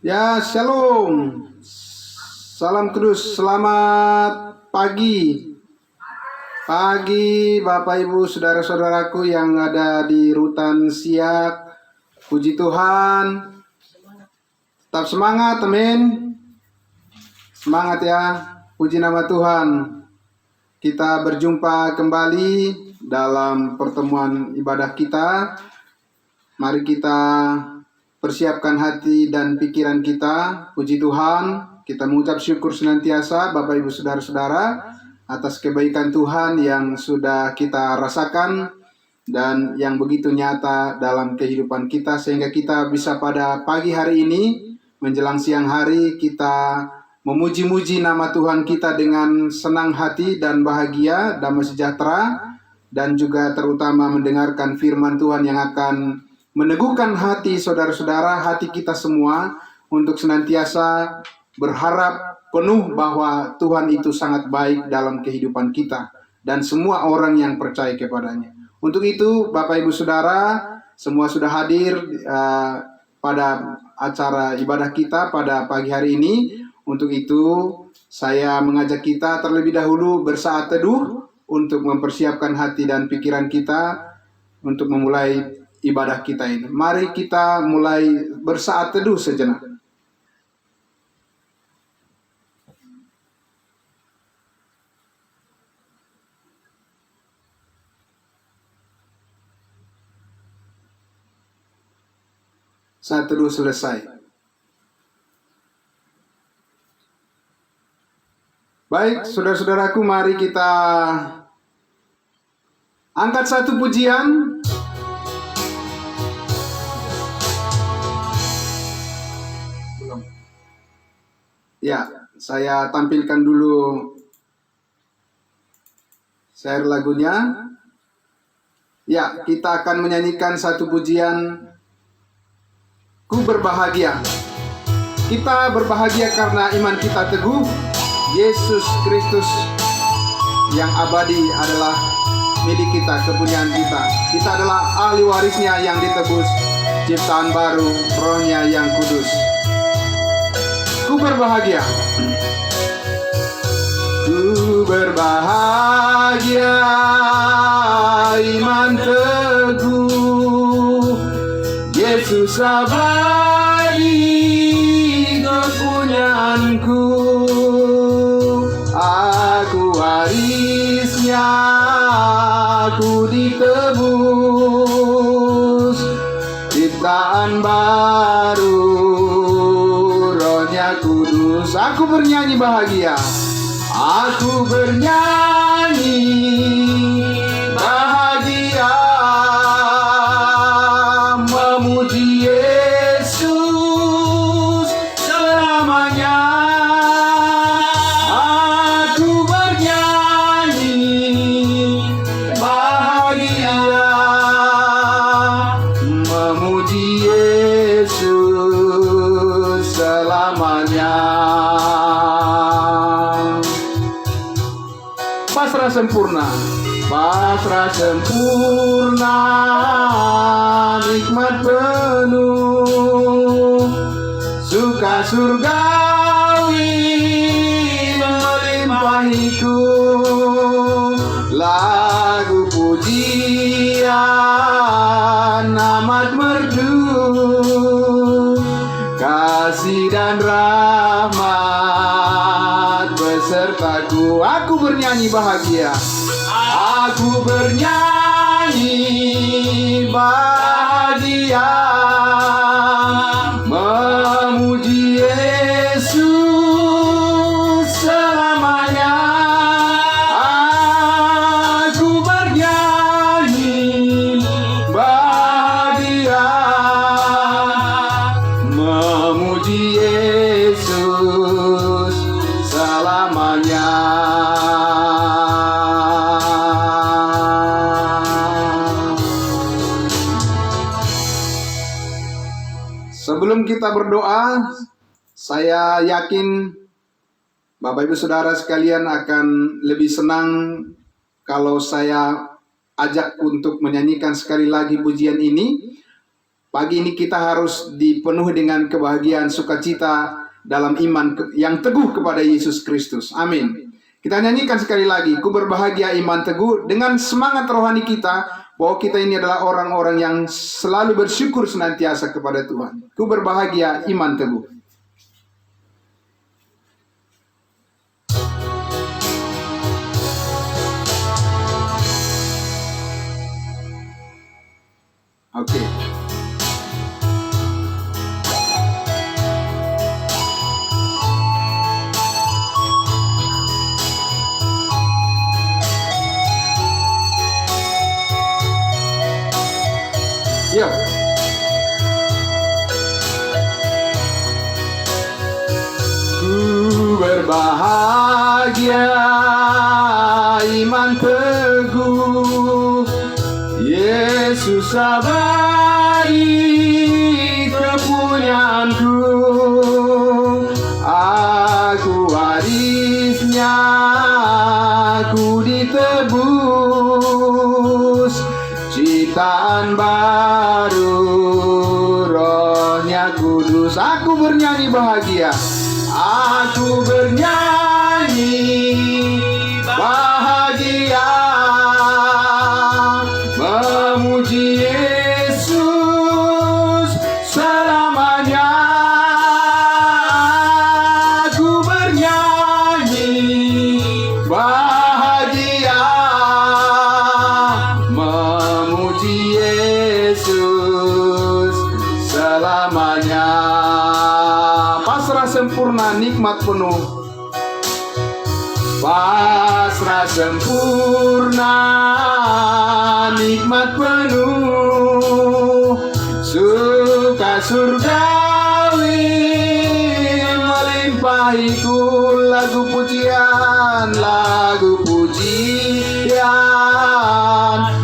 Ya, shalom. Salam kudus. Selamat pagi. Pagi Bapak Ibu saudara-saudaraku yang ada di Rutan Siak. Puji Tuhan. Tetap semangat, amin. Semangat ya. Puji nama Tuhan. Kita berjumpa kembali dalam pertemuan ibadah kita. Mari kita persiapkan hati dan pikiran kita. Puji Tuhan, kita mengucap syukur senantiasa Bapak Ibu Saudara-saudara atas kebaikan Tuhan yang sudah kita rasakan dan yang begitu nyata dalam kehidupan kita, sehingga kita bisa pada pagi hari ini menjelang siang hari kita memuji-muji nama Tuhan kita dengan senang hati dan bahagia, damai sejahtera, dan juga terutama mendengarkan firman Tuhan yang akan meneguhkan hati saudara-saudara, hati kita semua untuk senantiasa berharap penuh bahwa Tuhan itu sangat baik dalam kehidupan kita dan semua orang yang percaya kepadanya. Untuk itu Bapak Ibu Saudara semua sudah hadir pada acara ibadah kita pada pagi hari ini. Untuk itu saya mengajak kita terlebih dahulu bersaat teduh untuk mempersiapkan hati dan pikiran kita untuk memulai ibadah kita ini. Mari kita mulai bersaat teduh sejenak. Saat teduh selesai. Baik, saudara-saudaraku, mari kita angkat satu pujian. Ya, saya tampilkan dulu share lagunya. Ya, kita akan menyanyikan satu pujian, Ku Berbahagia. Kita berbahagia karena iman kita teguh. Yesus Kristus yang abadi adalah milik kita, kepunyaan kita. Kita adalah ahli warisnya yang ditebus, ciptaan baru, rohnya yang kudus. Ku berbahagia. Ku berbahagia, iman teguh, Yesus abadi, kepunyaanku. Aku warisnya, aku ditebus, ciptaan baru, kudus. Aku bernyanyi bahagia. Aku bernyanyi bahagia, memuji Yesus selamanya. Aku bernyanyi bahagia, memuji Yesus selamanya. Pasrah sempurna, pasrah sempurna, nikmat penuh, suka surgawi melimpahiku. Lagu pujian amat merdu, kasih dan rahmat besertaku. Aku bernyanyi bahagia. Aku bernyanyi bahagia, memuji Yesus selamanya. Aku bernyanyi bahagia, memuji Yesus selamanya. Sebelum kita berdoa, saya yakin Bapak Ibu Saudara sekalian akan lebih senang kalau saya ajak untuk menyanyikan sekali lagi pujian ini. Pagi ini kita harus dipenuhi dengan kebahagiaan, sukacita dalam iman yang teguh kepada Yesus Kristus. Amin. Kita nyanyikan sekali lagi, ku berbahagia iman teguh, dengan semangat rohani kita, bahwa kita ini adalah orang-orang yang selalu bersyukur senantiasa kepada Tuhan. Ku berbahagia iman teguh. Oke. Yuk. Ku berbahagia iman teguh, Yesus abadi kepunyaanku, aku warisnya, aku ditebus, ciptaan baru, Rohnya Kudus. Aku bernyanyi bahagia, aku bernyanyi bahagia, memuji Yesus selamanya. Aku bernyanyi bahagia, memuji Yesus selamanya. Pasrah sempurna, nikmat penuh. Pasrah sempurna, nikmat penuh, suka surgawi melimpahiku, lagu pujian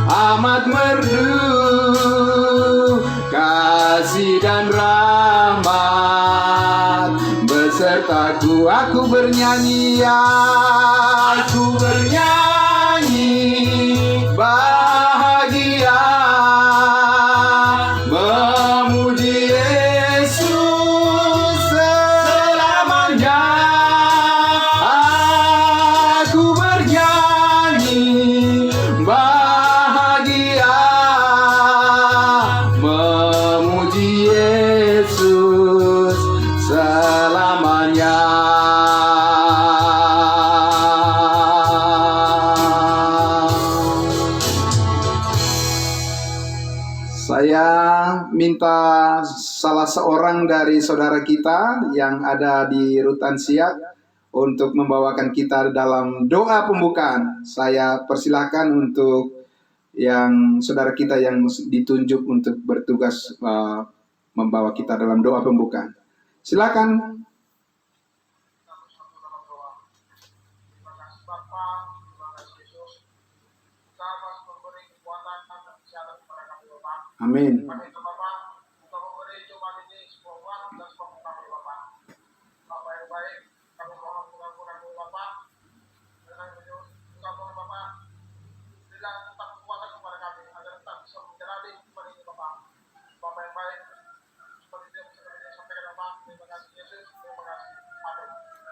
amat merdu, kasih dan rahmat besertaku. Aku bernyanyi, aku bernyanyi bahagia, memuji Yesus selamanya. Aku bernyanyi bahagia, memuji Yesus selamanya. Saya minta salah seorang dari saudara kita yang ada di Rutan Siak untuk membawakan kita dalam doa pembukaan. Saya persilahkan untuk yang saudara kita yang ditunjuk untuk bertugas membawa kita dalam doa pembukaan. Silakan. Amin.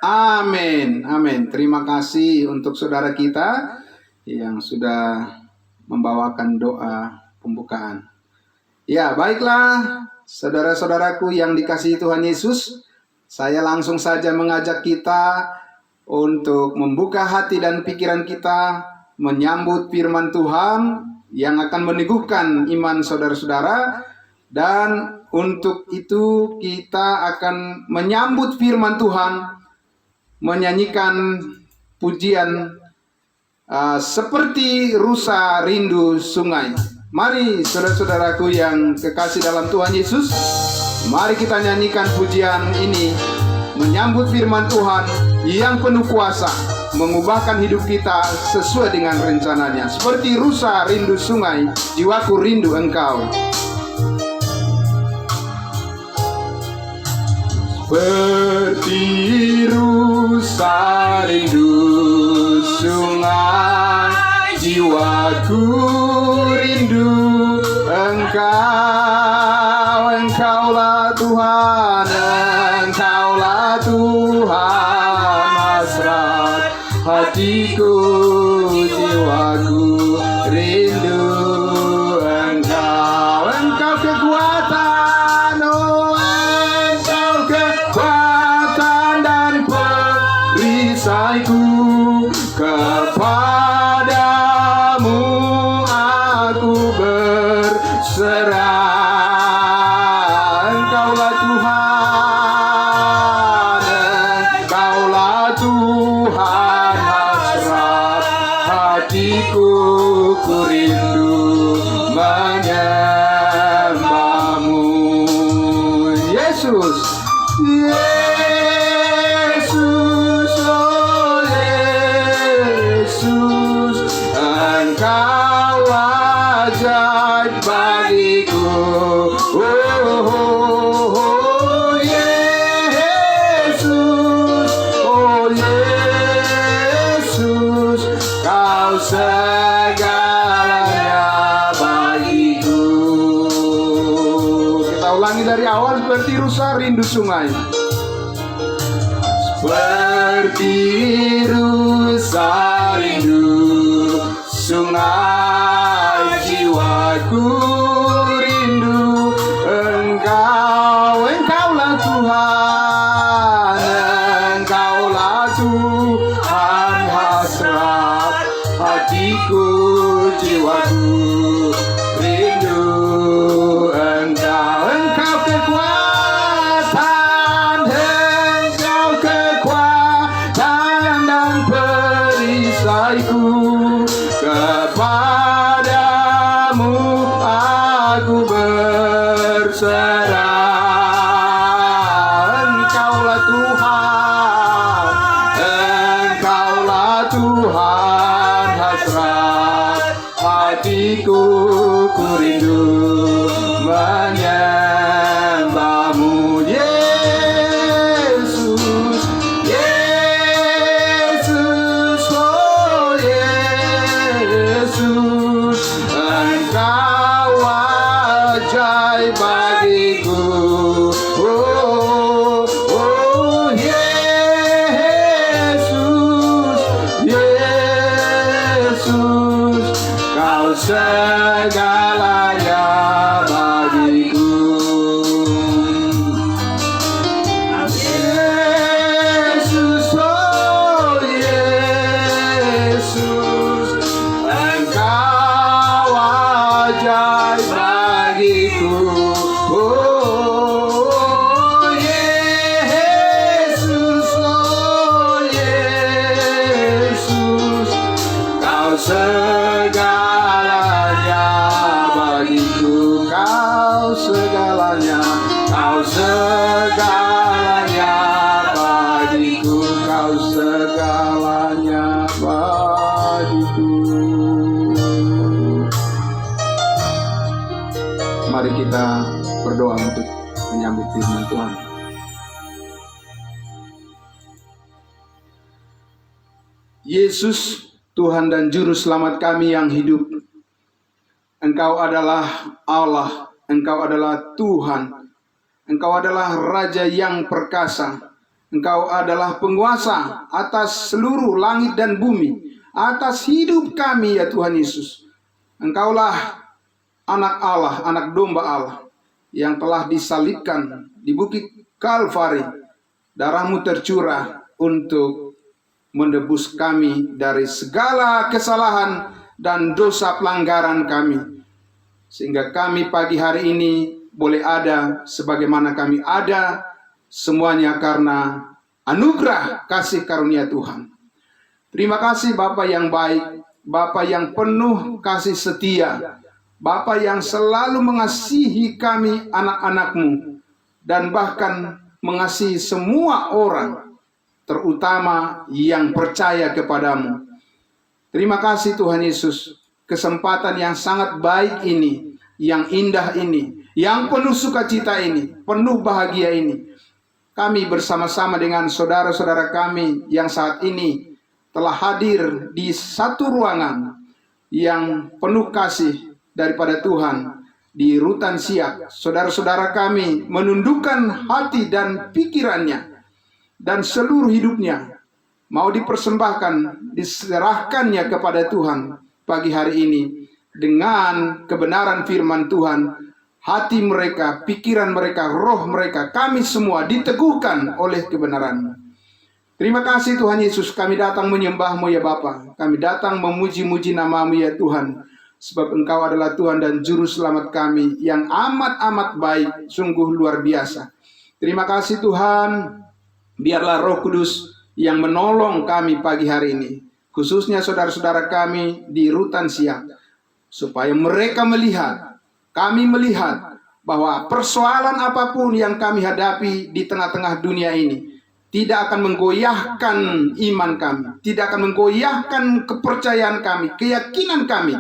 Amin, amin. Terima kasih untuk saudara kita yang sudah membawakan doa pembukaan. Ya, baiklah, saudara-saudaraku yang dikasihi Tuhan Yesus, saya langsung saja mengajak kita untuk membuka hati dan pikiran kita, menyambut firman Tuhan yang akan meneguhkan iman saudara-saudara. Dan untuk itu kita akan menyambut firman Tuhan, menyanyikan pujian seperti rusa rindu sungai. Mari saudara-saudaraku yang kekasih dalam Tuhan Yesus, mari kita nyanyikan pujian ini, menyambut firman Tuhan yang penuh kuasa, mengubahkan hidup kita sesuai dengan rencananya. Seperti rusa rindu sungai, jiwaku rindu Engkau. Seperti rusa rindu sungai, jiwaku rindu Engkau. berserah. Engkaulah Tuhan, Engkaulah Tuhan, hasrat hatiku ku rindu menyembahmu. Yesus, Yesus, oh Yesus, Engkau ajaib bagiku. Oh, oh, oh, Yesus, oh Yesus, Kau segalanya bagiku. Kita ulangi dari awal seperti rusa rindu sungai. Seperti rusa rindu sungai, jiwaku rindu Engkau. Engkaulah Tuhan, Engkaulah Tuhan, hasrat hatiku, jiwaku rindu Engkau. Engkau kekuatan, Engkau kekuatan dan perisaiku. Kepadamu aku berserah. Engkaulah Tuhan, Engkaulah Tuhan, hasrat hatiku ku rindu menyembahmu. Yesus, Yesus, oh Yesus, Engkau ajaib bagiku. Oh, oh Yesus, Yesus, Kau segalanya bagiku. Yesus, oh Yesus, Engkau ajaib bagiku. Oh Yesus, oh Yesus, Kau segalanya bagiku. Kau segalanya, Kau segalanya bagiku. Kau segalanya bagiku. Mari kita berdoa untuk menyambut firman Tuhan. Yesus, Tuhan dan Juru Selamat kami yang hidup, Engkau adalah Allah, Engkau adalah Tuhan, Engkau adalah Raja yang perkasa, Engkau adalah penguasa atas seluruh langit dan bumi, atas hidup kami ya Tuhan Yesus. Engkaulah anak Allah, anak domba Allah, yang telah disalibkan di bukit Kalvari. Darah-Mu tercurah untuk menebus kami dari segala kesalahan dan dosa pelanggaran kami, sehingga kami pagi hari ini boleh ada sebagaimana kami ada, semuanya karena anugerah kasih karunia Tuhan. Terima kasih Bapa yang baik, Bapa yang penuh kasih setia, Bapa yang selalu mengasihi kami anak-anak-Mu, dan bahkan mengasihi semua orang, terutama yang percaya kepadamu. Terima kasih Tuhan Yesus, kesempatan yang sangat baik ini, yang indah ini, yang penuh sukacita ini, penuh bahagia ini. Kami bersama-sama dengan saudara-saudara kami yang saat ini telah hadir di satu ruangan yang penuh kasih daripada Tuhan di Rutan Siak. Saudara-saudara kami menundukkan hati dan pikirannya dan seluruh hidupnya, mau dipersembahkan, diserahkannya kepada Tuhan pagi hari ini. Dengan kebenaran firman Tuhan, hati mereka, pikiran mereka, roh mereka, kami semua diteguhkan oleh kebenaran. Terima kasih Tuhan Yesus, kami datang menyembah-Mu ya Bapa. Kami datang memuji-muji nama-Mu ya Tuhan. sebab Engkau adalah Tuhan dan Juru Selamat kami yang amat-amat baik, sungguh luar biasa. Terima kasih Tuhan, biarlah Roh Kudus yang menolong kami pagi hari ini, khususnya saudara-saudara kami di Rutan Siak, supaya mereka melihat, kami melihat, bahwa persoalan apapun yang kami hadapi di tengah-tengah dunia ini tidak akan menggoyahkan iman kami, tidak akan menggoyahkan kepercayaan kami, keyakinan kami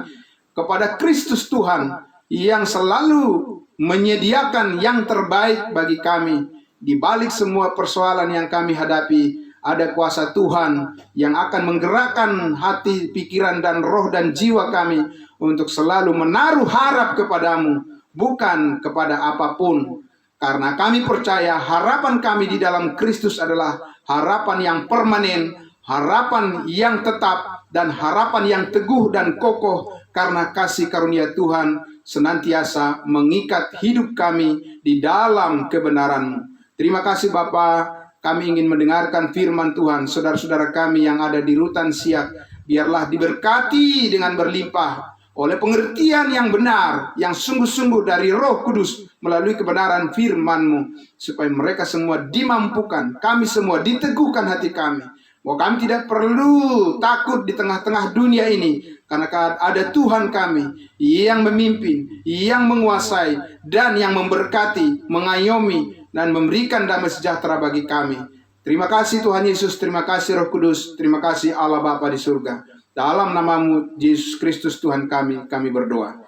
kepada Kristus Tuhan yang selalu menyediakan yang terbaik bagi kami. Di balik semua persoalan yang kami hadapi, ada kuasa Tuhan yang akan menggerakkan hati, pikiran, dan roh dan jiwa kami untuk selalu menaruh harap kepadamu, bukan kepada apapun. Karena kami percaya harapan kami di dalam Kristus adalah harapan yang permanen, harapan yang tetap, dan harapan yang teguh dan kokoh, karena kasih karunia Tuhan senantiasa mengikat hidup kami di dalam kebenaran-Mu. Terima kasih Bapa, kami ingin mendengarkan firman Tuhan. Saudara-saudara kami yang ada di Rutan Siak, biarlah diberkati dengan berlimpah oleh pengertian yang benar, yang sungguh-sungguh dari Roh Kudus melalui kebenaran firman-Mu, supaya mereka semua dimampukan, kami semua diteguhkan hati kami, bahwa kami tidak perlu takut di tengah-tengah dunia ini, karena ada Tuhan kami yang memimpin, yang menguasai, dan yang memberkati, mengayomi, dan memberikan damai sejahtera bagi kami. Terima kasih Tuhan Yesus, terima kasih Roh Kudus, terima kasih Allah Bapa di surga. Dalam nama-Mu Yesus Kristus Tuhan kami berdoa.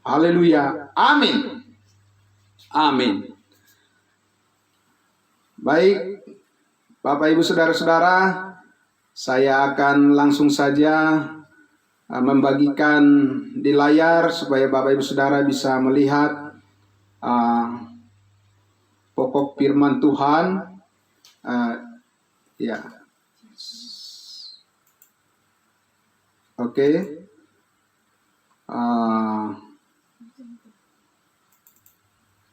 Haleluya. Amin. Amin. Baik, Bapak Ibu Saudara-saudara, saya akan langsung saja membagikan di layar supaya Bapak Ibu Saudara bisa melihat pokok firman Tuhan. Ya. Oke.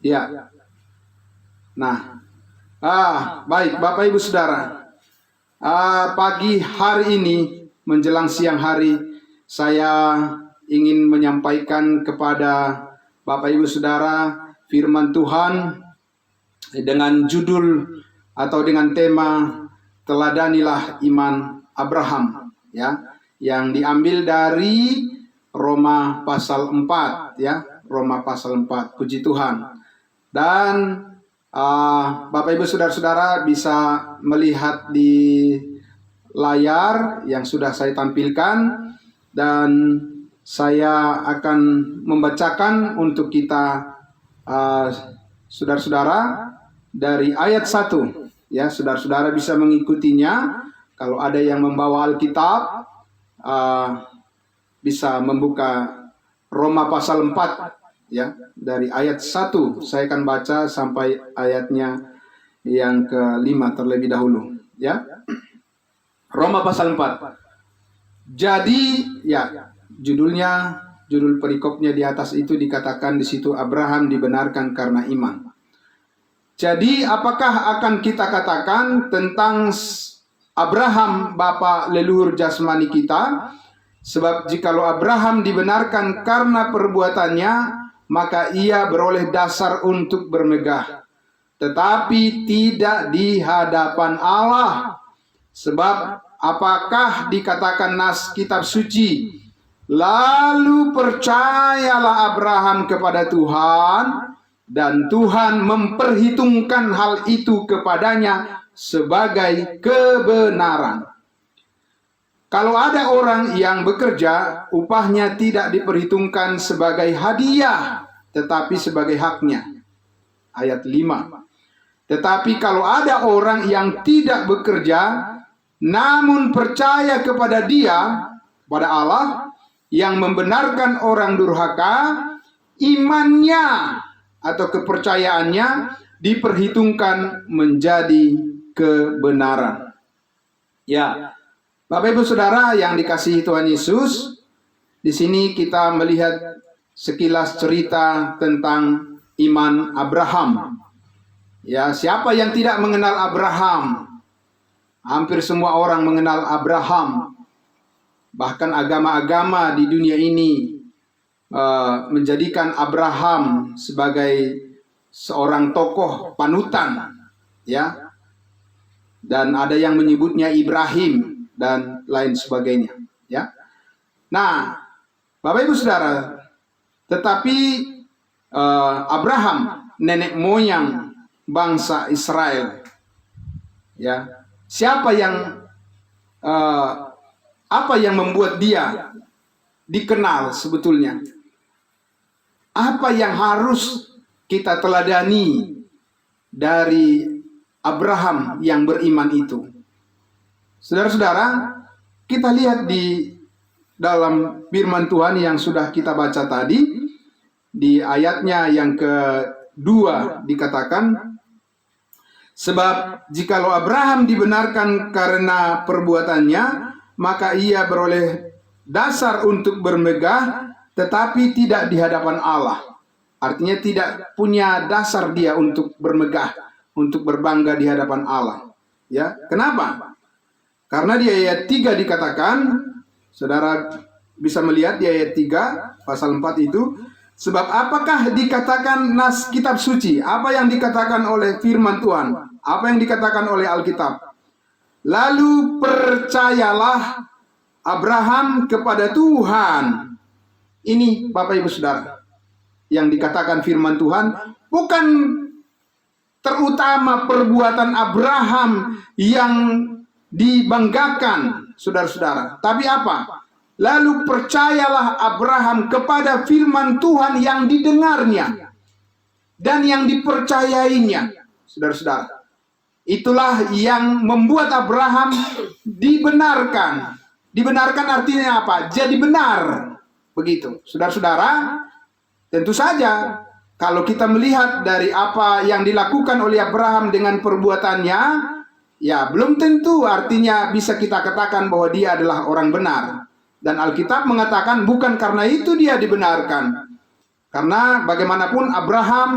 Ya. Nah. Baik Bapak Ibu Saudara. Pagi hari ini menjelang siang hari, saya ingin menyampaikan kepada Bapak Ibu Saudara firman Tuhan dengan judul atau dengan tema Teladanilah Iman Abraham, ya, yang diambil dari Roma pasal 4, ya, Roma pasal 4. Puji Tuhan. Dan Bapak Ibu Saudara-saudara bisa melihat di layar yang sudah saya tampilkan, dan saya akan membacakan untuk kita saudara-saudara dari ayat 1. Ya, saudara-saudara bisa mengikutinya. Kalau ada yang membawa Alkitab, bisa membuka Roma pasal 4, ya, dari ayat 1. Saya akan baca sampai ayatnya yang ke-5 terlebih dahulu, ya. Roma pasal 4. Jadi, ya, judul perikopnya di atas itu dikatakan di situ Abraham dibenarkan karena iman. Jadi, apakah akan kita katakan tentang Abraham, bapa leluhur jasmani kita? Sebab jikalau Abraham dibenarkan karena perbuatannya, maka ia beroleh dasar untuk bermegah, tetapi tidak di hadapan Allah. Sebab apakah dikatakan nas kitab suci, lalu percayalah Abraham kepada Tuhan, dan Tuhan memperhitungkan hal itu kepadanya sebagai kebenaran. Kalau ada orang yang bekerja, upahnya tidak diperhitungkan sebagai hadiah, tetapi sebagai haknya. Ayat 5. Tetapi kalau ada orang yang tidak bekerja, namun percaya kepada Dia, kepada Allah, yang membenarkan orang durhaka, imannya atau kepercayaannya diperhitungkan menjadi kebenaran. Ya, Bapak Ibu Saudara yang dikasihi Tuhan Yesus, di sini kita melihat sekilas cerita tentang iman Abraham. Ya, siapa yang tidak mengenal Abraham? Hampir semua orang mengenal Abraham. Bahkan agama-agama di dunia ini menjadikan Abraham sebagai seorang tokoh panutan, ya. Dan ada yang menyebutnya Ibrahim dan lain sebagainya, ya. Nah, Bapak Ibu Saudara, tetapi Abraham, nenek moyang bangsa Israel, ya, siapa yang apa yang membuat dia dikenal sebetulnya? Apa yang harus kita teladani dari Abraham yang beriman itu? Saudara-saudara, kita lihat di dalam firman Tuhan yang sudah kita baca tadi, di ayatnya yang kedua dikatakan, sebab jikalau Abraham dibenarkan karena perbuatannya, maka ia beroleh dasar untuk bermegah, tetapi tidak di hadapan Allah. Artinya tidak punya dasar dia untuk bermegah, untuk berbangga di hadapan Allah. Ya, kenapa? Karena di ayat 3 dikatakan, saudara bisa melihat di ayat 3 pasal 4 itu, sebab apakah dikatakan nas kitab suci? Apa yang dikatakan oleh firman Tuhan? Apa yang dikatakan oleh Alkitab? Lalu percayalah Abraham kepada Tuhan. Ini Bapak Ibu Saudara, yang dikatakan firman Tuhan bukan terutama perbuatan Abraham yang dibanggakan, saudara-saudara. Tapi apa? Lalu percayalah Abraham kepada firman Tuhan yang didengarnya dan yang dipercayainya, saudara-saudara. Itulah yang membuat Abraham dibenarkan. Dibenarkan artinya apa? Jadi benar. Begitu, saudara-saudara. Tentu saja, kalau kita melihat dari apa yang dilakukan oleh Abraham dengan perbuatannya, ya belum tentu artinya bisa kita katakan bahwa dia adalah orang benar. Dan Alkitab mengatakan bukan karena itu dia dibenarkan. Karena bagaimanapun Abraham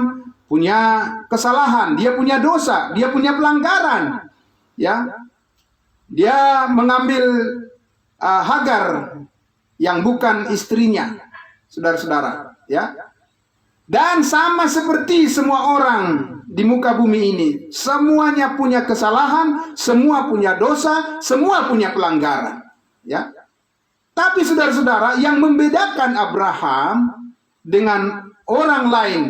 punya kesalahan, dia punya dosa, dia punya pelanggaran. Ya, dia mengambil Hagar yang bukan istrinya, saudara-saudara. Ya, dan sama seperti semua orang di muka bumi ini, semuanya punya kesalahan, semua punya dosa, semua punya pelanggaran. Ya. Tapi saudara-saudara, yang membedakan Abraham dengan orang lain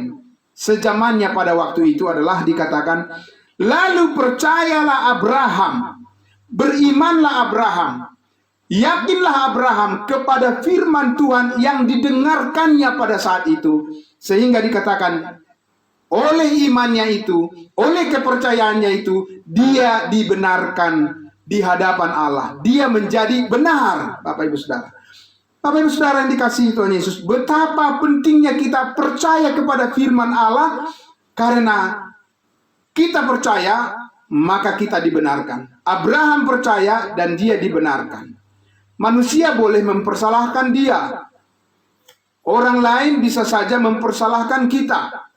sejamannya pada waktu itu adalah dikatakan, lalu percayalah Abraham, berimanlah Abraham, yakinlah Abraham kepada firman Tuhan yang didengarkannya pada saat itu. Sehingga dikatakan, oleh imannya itu, oleh kepercayaannya itu, dia dibenarkan di hadapan Allah. Dia menjadi benar, Bapak Ibu Saudara. Bapak Ibu Saudara yang dikasihi Tuhan Yesus, betapa pentingnya kita percaya kepada firman Allah. Karena kita percaya, maka kita dibenarkan. Abraham percaya dan dia dibenarkan. Manusia boleh mempersalahkan dia. Orang lain bisa saja mempersalahkan kita.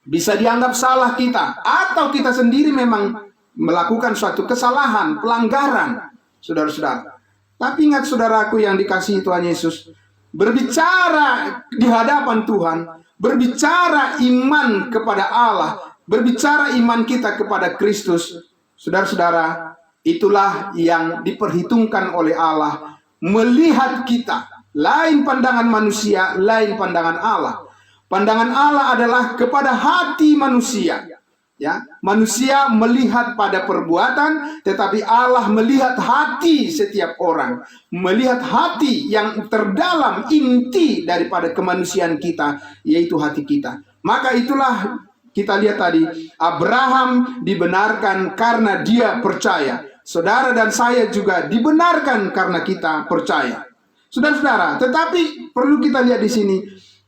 Bisa dianggap salah kita. Atau kita sendiri memang melakukan suatu kesalahan, pelanggaran, saudara-saudara. Tapi ingat saudaraku yang dikasihi Tuhan Yesus, berbicara di hadapan Tuhan, berbicara iman kepada Allah, berbicara iman kita kepada Kristus, saudara-saudara, itulah yang diperhitungkan oleh Allah. Melihat kita, lain pandangan manusia, lain pandangan Allah. Pandangan Allah adalah kepada hati manusia. Ya, manusia melihat pada perbuatan, tetapi Allah melihat hati setiap orang, melihat hati yang terdalam, inti daripada kemanusiaan kita, yaitu hati kita. Maka itulah kita lihat tadi, Abraham dibenarkan karena dia percaya. Saudara dan saya juga dibenarkan karena kita percaya. Saudara-saudara, tetapi perlu kita lihat di sini,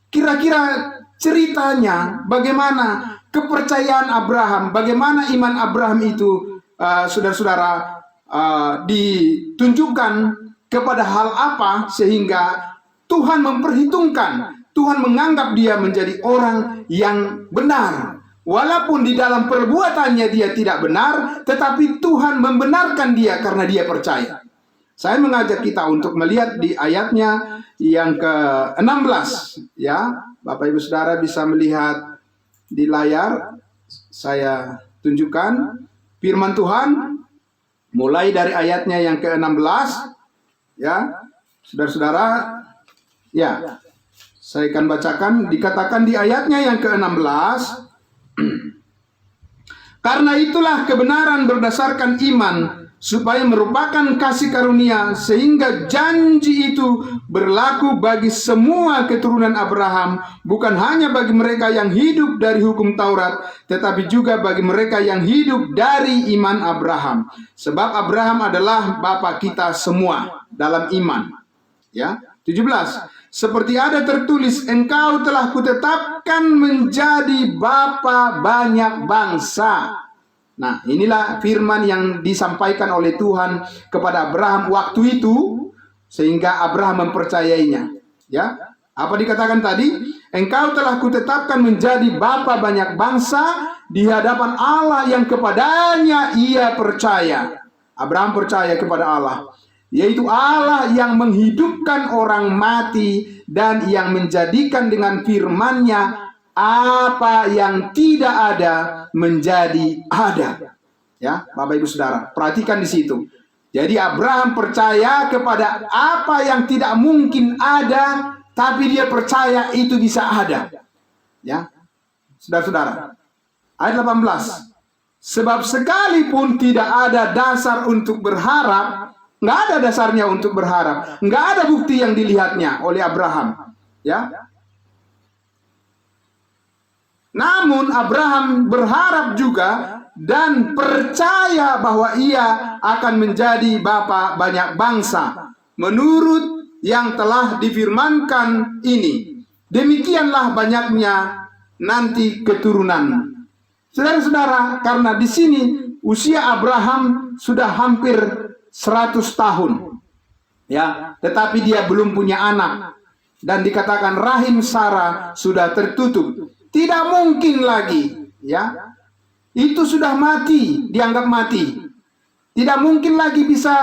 kira-kira ceritanya bagaimana kepercayaan Abraham, bagaimana iman Abraham itu, saudara-saudara, ditunjukkan kepada hal apa sehingga Tuhan memperhitungkan, Tuhan menganggap dia menjadi orang yang benar. Walaupun di dalam perbuatannya dia tidak benar, tetapi Tuhan membenarkan dia karena dia percaya. Saya mengajak kita untuk melihat di ayatnya yang ke-16. Ya, Bapak Ibu Saudara bisa melihat di layar. Saya tunjukkan firman Tuhan mulai dari ayatnya yang ke-16. Ya, saudara-saudara, ya, saya akan bacakan. Dikatakan di ayatnya yang ke-16, karena itulah kebenaran berdasarkan iman, supaya merupakan kasih karunia, sehingga janji itu berlaku bagi semua keturunan Abraham, bukan hanya bagi mereka yang hidup dari hukum Taurat, tetapi juga bagi mereka yang hidup dari iman Abraham. Sebab Abraham adalah bapa kita semua dalam iman. Ya, 17. Seperti ada tertulis, engkau telah kutetapkan menjadi bapa banyak bangsa. Nah, inilah firman yang disampaikan oleh Tuhan kepada Abraham waktu itu, sehingga Abraham mempercayainya. Ya, apa dikatakan tadi? Engkau telah kutetapkan menjadi bapa banyak bangsa di hadapan Allah yang kepadanya ia percaya. Abraham percaya kepada Allah, yaitu Allah yang menghidupkan orang mati dan yang menjadikan dengan firman-Nya apa yang tidak ada menjadi ada. Ya, Bapak Ibu Saudara, perhatikan di situ. Jadi Abraham percaya kepada apa yang tidak mungkin ada, tapi dia percaya itu bisa ada. Ya, saudara-saudara, ayat 18. Sebab sekalipun tidak ada dasar untuk berharap, nggak ada dasarnya untuk berharap, nggak ada bukti yang dilihatnya oleh Abraham. Ya. Namun Abraham berharap juga dan percaya bahwa ia akan menjadi bapa banyak bangsa menurut yang telah difirmankan ini. Demikianlah banyaknya nanti keturunan. Saudara-saudara, karena di sini usia Abraham sudah hampir 100 tahun. Ya, tetapi dia belum punya anak, dan dikatakan rahim Sarah sudah tertutup. Tidak mungkin lagi, ya. Itu sudah mati, dianggap mati. Tidak mungkin lagi bisa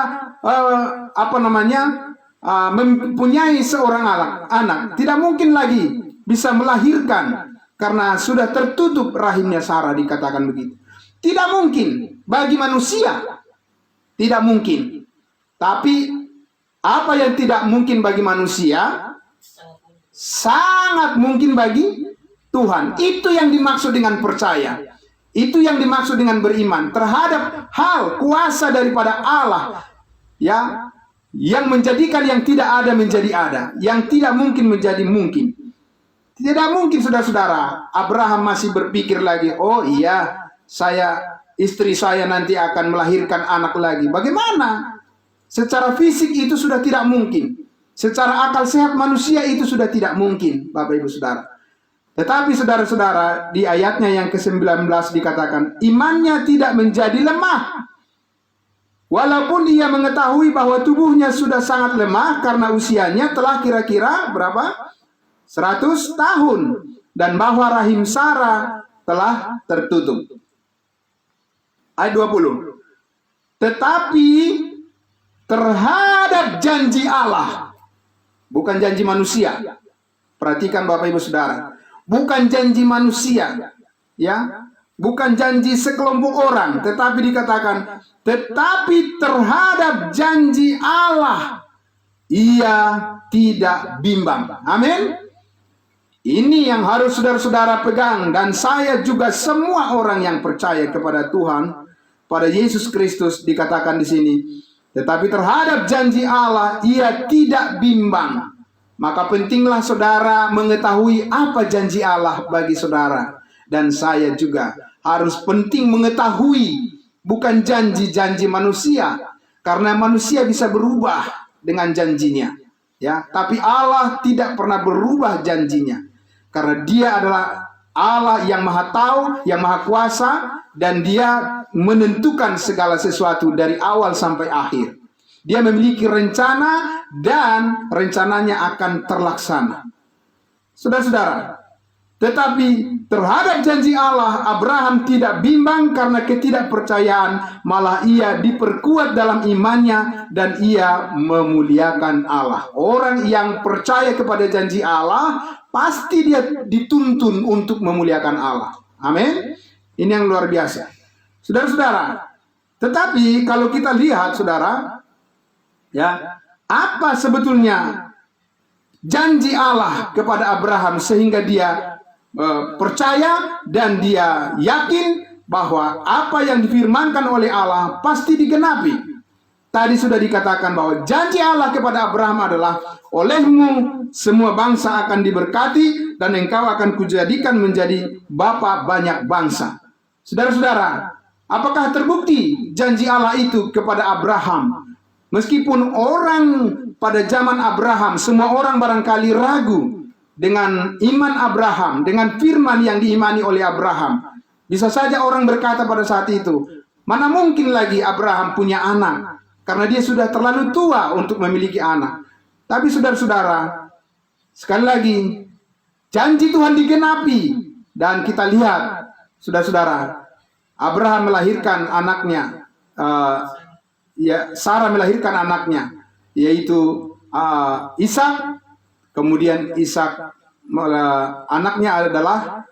mempunyai seorang anak. Tidak mungkin lagi bisa melahirkan karena sudah tertutup rahimnya Sarah, dikatakan begitu. Tidak mungkin bagi manusia. Tidak mungkin. Tapi apa yang tidak mungkin bagi manusia sangat mungkin bagi Tuhan. Itu yang dimaksud dengan percaya. Itu yang dimaksud dengan beriman terhadap hal kuasa daripada Allah, ya, yang menjadikan yang tidak ada menjadi ada, yang tidak mungkin menjadi mungkin. Tidak mungkin, saudara-saudara, Abraham masih berpikir lagi, oh iya, istri saya nanti akan melahirkan anak lagi. Bagaimana? Secara fisik itu sudah tidak mungkin. Secara akal sehat manusia itu sudah tidak mungkin, Bapak Ibu Saudara. Tetapi saudara-saudara, di ayatnya yang ke-19 dikatakan, imannya tidak menjadi lemah. Walaupun ia mengetahui bahwa tubuhnya sudah sangat lemah karena usianya telah kira-kira berapa? 100 tahun. Dan bahwa rahim Sarah telah tertutup. Ayat 20. Tetapi terhadap janji Allah, bukan janji manusia. Perhatikan Bapak Ibu Saudara. Bukan janji manusia, ya, bukan janji sekelompok orang, tetapi dikatakan, tetapi terhadap janji Allah, ia tidak bimbang. Amin. Ini yang harus saudara-saudara pegang, dan saya juga semua orang yang percaya kepada Tuhan, pada Yesus Kristus, dikatakan di sini. Tetapi terhadap janji Allah, ia tidak bimbang. Maka pentinglah saudara mengetahui apa janji Allah bagi saudara. Dan saya juga harus penting mengetahui bukan janji-janji manusia. Karena manusia bisa berubah dengan janjinya. Ya, tapi Allah tidak pernah berubah janjinya. Karena dia adalah Allah yang maha tahu, yang maha kuasa. Dan dia menentukan segala sesuatu dari awal sampai akhir. Dia memiliki rencana dan rencananya akan terlaksana. Saudara-saudara, Tetapi terhadap janji Allah, Abraham tidak bimbang karena ketidakpercayaan, malah ia diperkuat dalam imannya dan ia memuliakan Allah. Orang yang percaya kepada janji Allah, pasti dia dituntun untuk memuliakan Allah. Amin. Ini yang luar biasa. Saudara-saudara, tetapi kalau kita lihat, saudara, ya, apa sebetulnya janji Allah kepada Abraham sehingga dia percaya dan dia yakin bahwa apa yang difirmankan oleh Allah pasti digenapi. Tadi sudah dikatakan bahwa janji Allah kepada Abraham adalah, olehmu semua bangsa akan diberkati dan engkau akan kujadikan menjadi bapa banyak bangsa. Saudara-saudara, apakah terbukti janji Allah itu kepada Abraham? Meskipun orang pada zaman Abraham, semua orang barangkali ragu dengan iman Abraham, dengan firman yang diimani oleh Abraham. Bisa saja orang berkata pada saat itu, mana mungkin lagi Abraham punya anak, karena dia sudah terlalu tua untuk memiliki anak. Tapi saudara-saudara, sekali lagi, janji Tuhan digenapi. Dan kita lihat, saudara-saudara, Abraham melahirkan anaknya, Sarah melahirkan anaknya, yaitu Ishak. Kemudian Ishak, anaknya adalah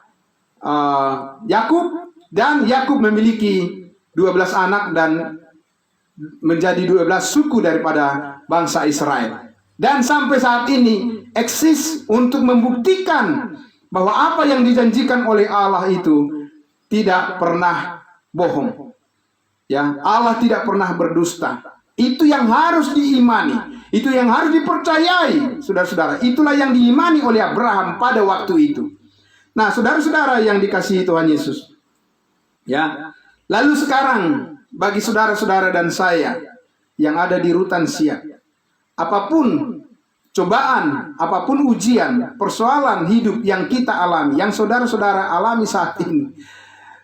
Yakub, dan Yakub memiliki 12 anak dan menjadi 12 suku daripada bangsa Israel. Dan sampai saat ini eksis untuk membuktikan bahwa apa yang dijanjikan oleh Allah itu tidak pernah bohong. Ya, Allah tidak pernah berdusta. Itu yang harus diimani, itu yang harus dipercayai, saudara-saudara. Itulah yang diimani oleh Abraham pada waktu itu. Nah, saudara-saudara yang dikasihi Tuhan Yesus, ya. Lalu sekarang bagi saudara-saudara dan saya yang ada di Rutan Siak, apapun cobaan, apapun ujian, persoalan hidup yang kita alami, yang saudara-saudara alami saat ini,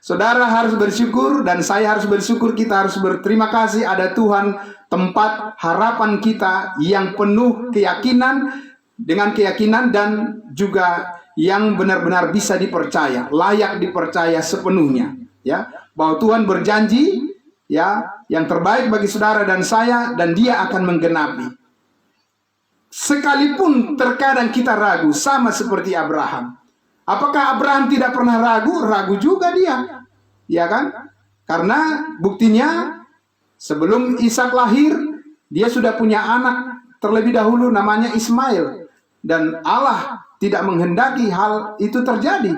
saudara harus bersyukur dan saya harus bersyukur. Kita harus berterima kasih ada Tuhan, tempat harapan kita yang penuh keyakinan, dengan keyakinan dan juga yang benar-benar bisa dipercaya, layak dipercaya sepenuhnya, ya, bahwa Tuhan berjanji, ya, yang terbaik bagi saudara dan saya, dan Dia akan menggenapi. Sekalipun terkadang kita ragu, sama seperti Abraham. Apakah Abraham tidak pernah ragu? Ragu juga dia, ya kan? Karena buktinya, sebelum Ishak lahir, dia sudah punya anak terlebih dahulu namanya Ismail. Dan Allah tidak menghendaki hal itu terjadi.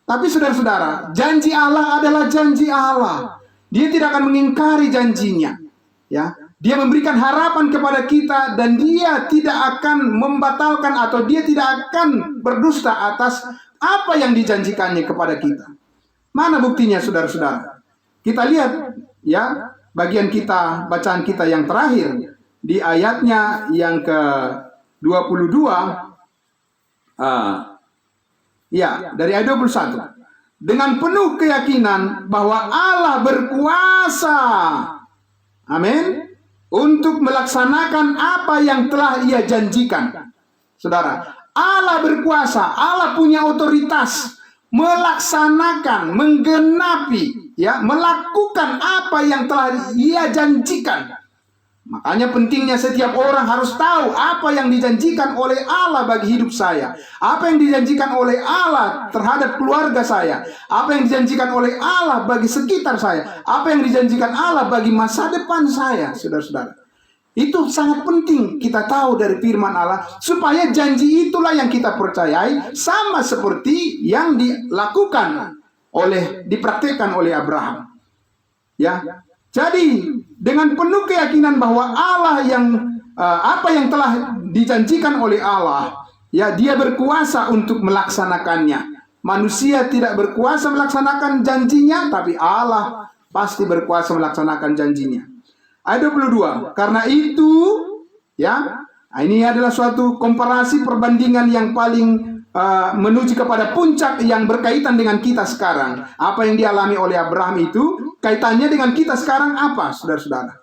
Tapi saudara-saudara, janji Allah adalah janji Allah. Dia tidak akan mengingkari janjinya. Ya, Dia memberikan harapan kepada kita dan Dia tidak akan membatalkan atau Dia tidak akan berdusta atas apa yang dijanjikannya kepada kita. Mana buktinya, saudara-saudara? Kita lihat, ya, bagian kita, bacaan kita yang terakhir di ayatnya yang ke-22, ya, dari ayat 21. Dengan penuh keyakinan bahwa Allah berkuasa, amin, untuk melaksanakan apa yang telah Ia janjikan. Saudara, Allah berkuasa, Allah punya otoritas melaksanakan, menggenapi, ya, melakukan apa yang telah Ia janjikan. Makanya pentingnya setiap orang harus tahu apa yang dijanjikan oleh Allah bagi hidup saya, apa yang dijanjikan oleh Allah terhadap keluarga saya, apa yang dijanjikan oleh Allah bagi sekitar saya, apa yang dijanjikan Allah bagi masa depan saya, saudara-saudara. Itu sangat penting kita tahu dari firman Allah, supaya janji itulah yang kita percayai, sama seperti yang dilakukan dipraktikkan oleh Abraham. Ya, jadi dengan penuh keyakinan bahwa Allah apa yang telah dijanjikan oleh Allah, ya, Dia berkuasa untuk melaksanakannya. Manusia tidak berkuasa melaksanakan janjinya, tapi Allah pasti berkuasa melaksanakan janjinya. Ayat 22, karena itu, ya, ini adalah suatu komparasi perbandingan yang paling menuju kepada puncak yang berkaitan dengan kita sekarang. Apa yang dialami oleh Abraham itu, kaitannya dengan kita sekarang apa, saudara-saudara?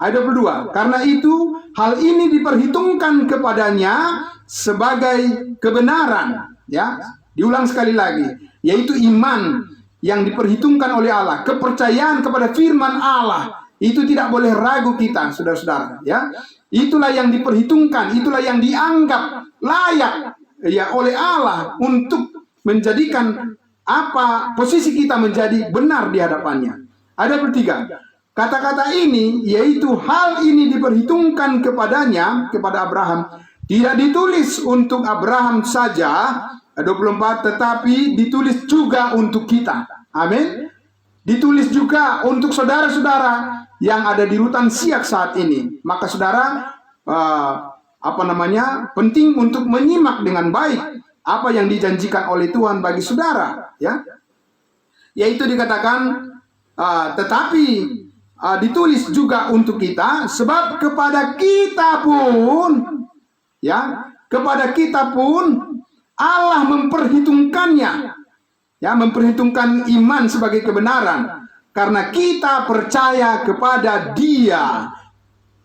Ayat 22, karena itu hal ini diperhitungkan kepadanya sebagai kebenaran, ya. Diulang sekali lagi, yaitu iman yang diperhitungkan oleh Allah, kepercayaan kepada firman Allah. Itu tidak boleh ragu kita, saudara-saudara, ya. Itulah yang diperhitungkan, itulah yang dianggap layak ya oleh Allah untuk menjadikan posisi kita menjadi benar di hadapannya. Ada bertiga. Kata-kata ini, yaitu hal ini diperhitungkan kepadanya, kepada Abraham, tidak ditulis untuk Abraham saja, 24, tetapi ditulis juga untuk kita. Amin. Ditulis juga untuk saudara-saudara yang ada di Rutan Siak saat ini. Maka saudara, penting untuk menyimak dengan baik apa yang dijanjikan oleh Tuhan bagi saudara, ya. Yaitu dikatakan, tetapi ditulis juga untuk kita, sebab kepada kita pun, ya, kepada kita pun Allah memperhitungkannya, ya, memperhitungkan iman sebagai kebenaran karena kita percaya kepada Dia.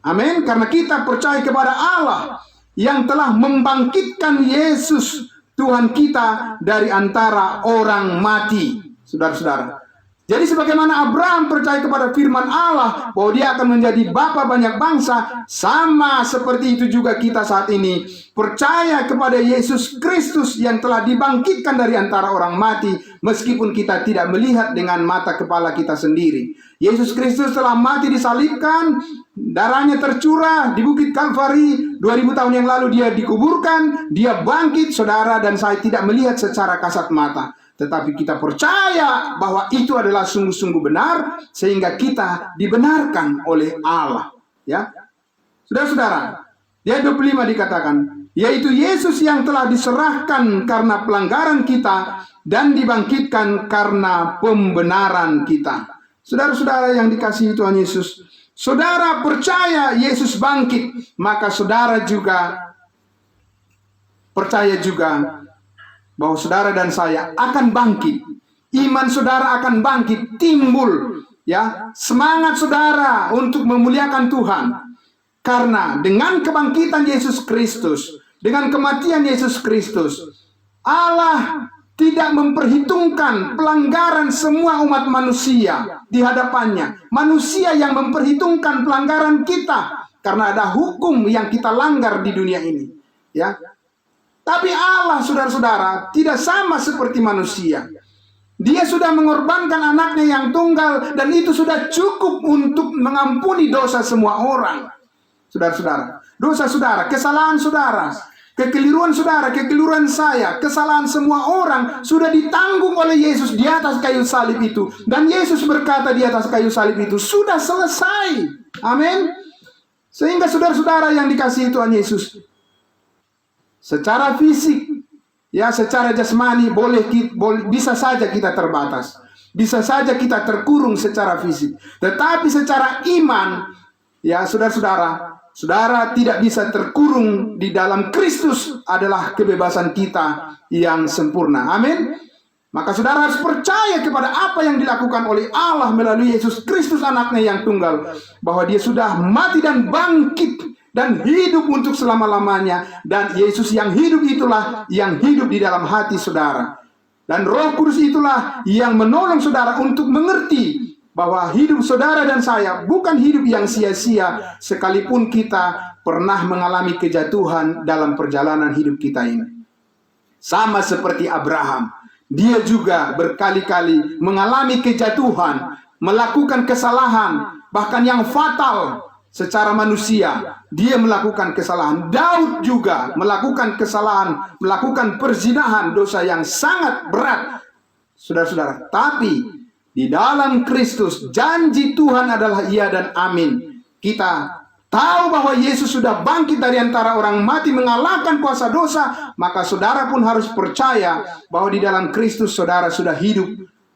Amin. Karena kita percaya kepada Allah yang telah membangkitkan Yesus Tuhan kita dari antara orang mati. Saudara-saudara, jadi sebagaimana Abraham percaya kepada firman Allah bahwa dia akan menjadi bapa banyak bangsa, sama seperti itu juga kita saat ini percaya kepada Yesus Kristus yang telah dibangkitkan dari antara orang mati, meskipun kita tidak melihat dengan mata kepala kita sendiri. Yesus Kristus telah mati disalibkan, darahnya tercurah di Bukit Kalvari, 2000 tahun yang lalu dia dikuburkan, dia bangkit, saudara dan saya tidak melihat secara kasat mata. Tetapi kita percaya bahwa itu adalah sungguh-sungguh benar, sehingga kita dibenarkan oleh Allah. Ya, saudara-saudara, di ayat 25 dikatakan, yaitu Yesus yang telah diserahkan karena pelanggaran kita dan dibangkitkan karena pembenaran kita. Saudara-saudara yang dikasihi Tuhan Yesus, saudara percaya Yesus bangkit, maka saudara juga percaya juga bahwa saudara dan saya akan bangkit. Iman saudara akan bangkit, timbul, ya, semangat saudara untuk memuliakan Tuhan. Karena dengan kebangkitan Yesus Kristus, dengan kematian Yesus Kristus, Allah tidak memperhitungkan pelanggaran semua umat manusia di hadapannya. Manusia yang memperhitungkan pelanggaran kita karena ada hukum yang kita langgar di dunia ini, ya. Tapi Allah, saudara-saudara, tidak sama seperti manusia. Dia sudah mengorbankan anaknya yang tunggal, dan itu sudah cukup untuk mengampuni dosa semua orang. Saudara-saudara, dosa saudara, kesalahan saudara, kekeliruan saudara, kekeliruan saya, kesalahan semua orang sudah ditanggung oleh Yesus di atas kayu salib itu. Dan Yesus berkata di atas kayu salib itu, sudah selesai. Amin. Sehingga saudara-saudara yang dikasihi Tuhan Yesus, secara fisik, ya, secara jasmani bisa saja kita terbatas, bisa saja kita terkurung secara fisik. Tetapi secara iman, ya, saudara-saudara, saudara tidak bisa terkurung di dalam Kristus, adalah kebebasan kita yang sempurna. Amin. Maka saudara harus percaya kepada apa yang dilakukan oleh Allah melalui Yesus Kristus anaknya yang tunggal, bahwa dia sudah mati dan bangkit dan hidup untuk selama-lamanya. Dan Yesus yang hidup itulah yang hidup di dalam hati saudara. Dan Roh Kudus itulah yang menolong saudara untuk mengerti bahwa hidup saudara dan saya bukan hidup yang sia-sia, sekalipun kita pernah mengalami kejatuhan dalam perjalanan hidup kita ini. Sama seperti Abraham, dia juga berkali-kali mengalami kejatuhan, melakukan kesalahan, bahkan yang fatal. Secara manusia, dia melakukan kesalahan. Daud juga melakukan kesalahan, melakukan perzinahan, dosa yang sangat berat. Saudara-saudara, tapi di dalam Kristus, janji Tuhan adalah iya dan amin. Kita tahu bahwa Yesus sudah bangkit dari antara orang mati, mengalahkan kuasa dosa. Maka saudara pun harus percaya bahwa di dalam Kristus saudara sudah hidup,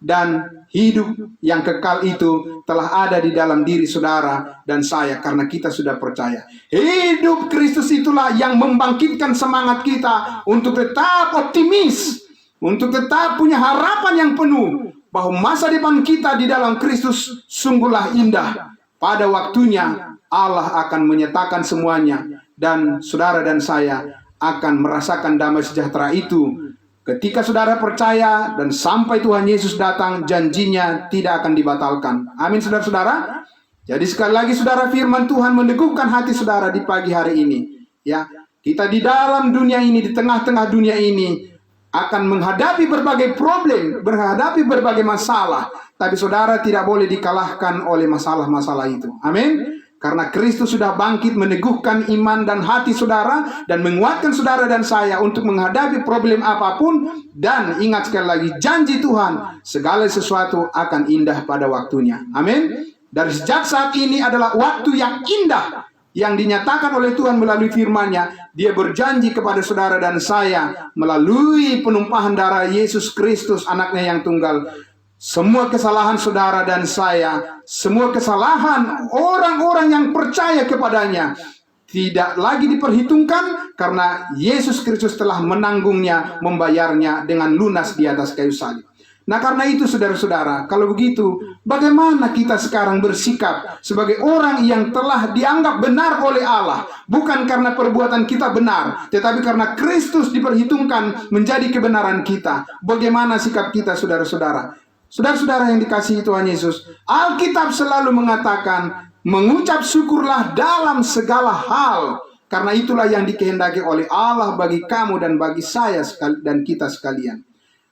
dan hidup yang kekal itu telah ada di dalam diri saudara dan saya, karena kita sudah percaya. Hidup Kristus itulah yang membangkitkan semangat kita untuk tetap optimis, untuk tetap punya harapan yang penuh bahwa masa depan kita di dalam Kristus sungguhlah indah. Pada waktunya Allah akan menyatakan semuanya, dan saudara dan saya akan merasakan damai sejahtera itu Ketika saudara percaya dan sampai Tuhan Yesus datang, janjinya tidak akan dibatalkan. Amin, saudara-saudara. Jadi sekali lagi saudara, firman Tuhan meneguhkan hati saudara di pagi hari ini. Ya, kita di dalam dunia ini, di tengah-tengah dunia ini akan menghadapi berbagai problem, menghadapi berbagai masalah. Tapi saudara tidak boleh dikalahkan oleh masalah-masalah itu. Amin. Karena Kristus sudah bangkit meneguhkan iman dan hati saudara dan menguatkan saudara dan saya untuk menghadapi problem apapun. Dan ingat sekali lagi, janji Tuhan, segala sesuatu akan indah pada waktunya. Amin. Dari sejak saat ini adalah waktu yang indah yang dinyatakan oleh Tuhan melalui firman-Nya. Dia berjanji kepada saudara dan saya melalui penumpahan darah Yesus Kristus, anaknya yang tunggal. Semua kesalahan saudara dan saya, semua kesalahan orang-orang yang percaya kepadanya tidak lagi diperhitungkan karena Yesus Kristus telah menanggungnya, membayarnya dengan lunas di atas kayu salib. Nah, karena itu saudara-saudara, kalau begitu bagaimana kita sekarang bersikap sebagai orang yang telah dianggap benar oleh Allah, bukan karena perbuatan kita benar, tetapi karena Kristus diperhitungkan menjadi kebenaran kita. Bagaimana sikap kita, saudara-saudara? Saudara-saudara yang dikasihi Tuhan Yesus, Alkitab selalu mengatakan, mengucap syukurlah dalam segala hal, karena itulah yang dikehendaki oleh Allah bagi kamu dan bagi saya dan kita sekalian.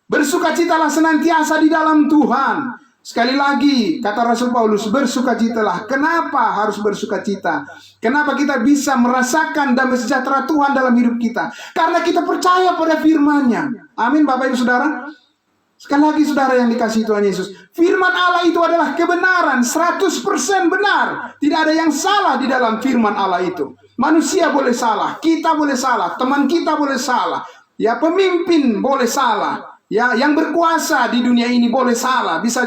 Bersukacitalah senantiasa di dalam Tuhan. Sekali lagi, kata Rasul Paulus, bersukacitalah. Kenapa harus bersukacita? Kenapa kita bisa merasakan damai sejahtera Tuhan dalam hidup kita? Karena kita percaya pada firman-Nya. Amin, Bapak Ibu Saudara. Sekali lagi saudara yang dikasihi Tuhan Yesus, firman Allah itu adalah kebenaran, 100% benar. Tidak ada yang salah di dalam firman Allah itu. Manusia boleh salah, kita boleh salah, teman kita boleh salah, ya pemimpin boleh salah. Ya, yang berkuasa di dunia ini boleh salah, bisa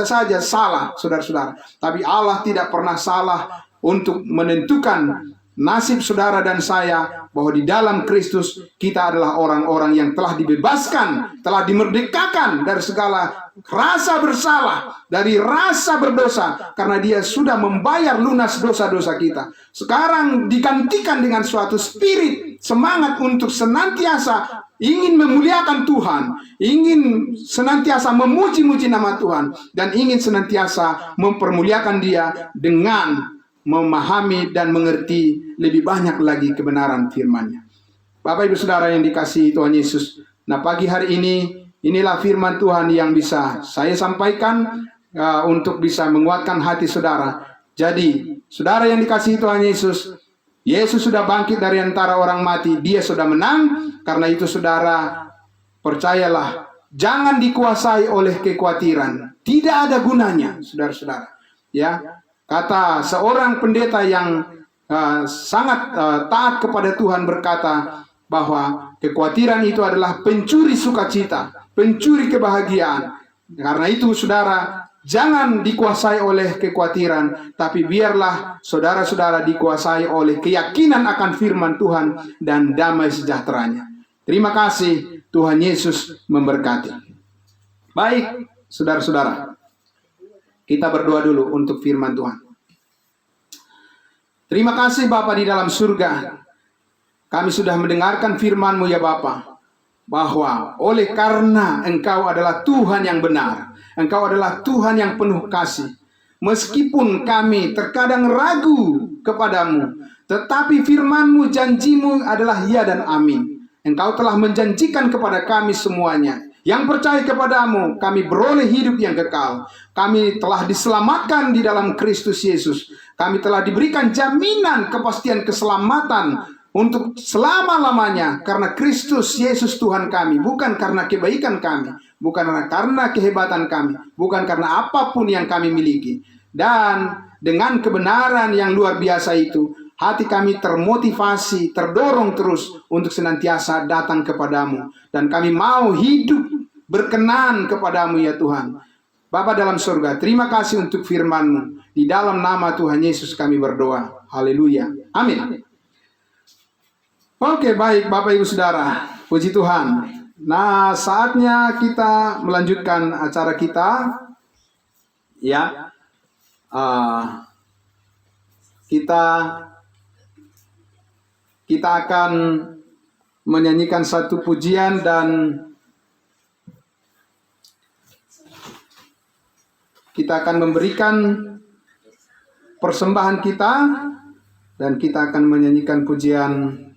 saja salah, saudara-saudara. Tapi Allah tidak pernah salah untuk menentukan nasib saudara dan saya, bahwa di dalam Kristus kita adalah orang-orang yang telah dibebaskan, telah dimerdekakan dari segala rasa bersalah, dari rasa berdosa, karena Dia sudah membayar lunas dosa-dosa kita. Sekarang digantikan dengan suatu spirit, semangat untuk senantiasa ingin memuliakan Tuhan, ingin senantiasa memuji-muji nama Tuhan, dan ingin senantiasa mempermuliakan Dia dengan memahami dan mengerti lebih banyak lagi kebenaran firman-Nya. Bapak Ibu Saudara yang dikasihi Tuhan Yesus, nah pagi hari ini, inilah firman Tuhan yang bisa saya sampaikan untuk bisa menguatkan hati saudara. Jadi, saudara yang dikasihi Tuhan Yesus, Yesus sudah bangkit dari antara orang mati, Dia sudah menang. Karena itu saudara, percayalah, jangan dikuasai oleh kekhawatiran. Tidak ada gunanya, saudara-saudara. Ya, kata seorang pendeta yang sangat taat kepada Tuhan berkata bahwa kekhawatiran itu adalah pencuri sukacita, pencuri kebahagiaan. Karena itu saudara, jangan dikuasai oleh kekhawatiran, tapi biarlah saudara-saudara dikuasai oleh keyakinan akan firman Tuhan dan damai sejahteranya. Terima kasih, Tuhan Yesus memberkati. Baik, saudara-saudara, kita berdoa dulu untuk firman Tuhan. Terima kasih Bapa di dalam surga. Kami sudah mendengarkan firman-Mu ya Bapa, bahwa oleh karena Engkau adalah Tuhan yang benar, Engkau adalah Tuhan yang penuh kasih. Meskipun kami terkadang ragu kepadamu, tetapi firman-Mu, janji-Mu adalah ya dan amin. Engkau telah menjanjikan kepada kami semuanya. Yang percaya kepadamu, kami beroleh hidup yang kekal. Kami telah diselamatkan di dalam Kristus Yesus. Kami telah diberikan jaminan kepastian keselamatan untuk selama-lamanya. Karena Kristus Yesus Tuhan kami. Bukan karena kebaikan kami. Bukan karena kehebatan kami. Bukan karena apapun yang kami miliki. Dan dengan kebenaran yang luar biasa itu, hati kami termotivasi, terdorong terus untuk senantiasa datang kepadamu. Dan kami mau hidup berkenan kepadamu ya Tuhan. Bapa dalam surga, terima kasih untuk firman-Mu. Di dalam nama Tuhan Yesus kami berdoa. Haleluya. Amin. Oke, baik Bapak Ibu Saudara. Puji Tuhan. Nah, saatnya kita melanjutkan acara kita. Ya. Kita akan menyanyikan satu pujian dan kita akan memberikan persembahan kita dan kita akan menyanyikan pujian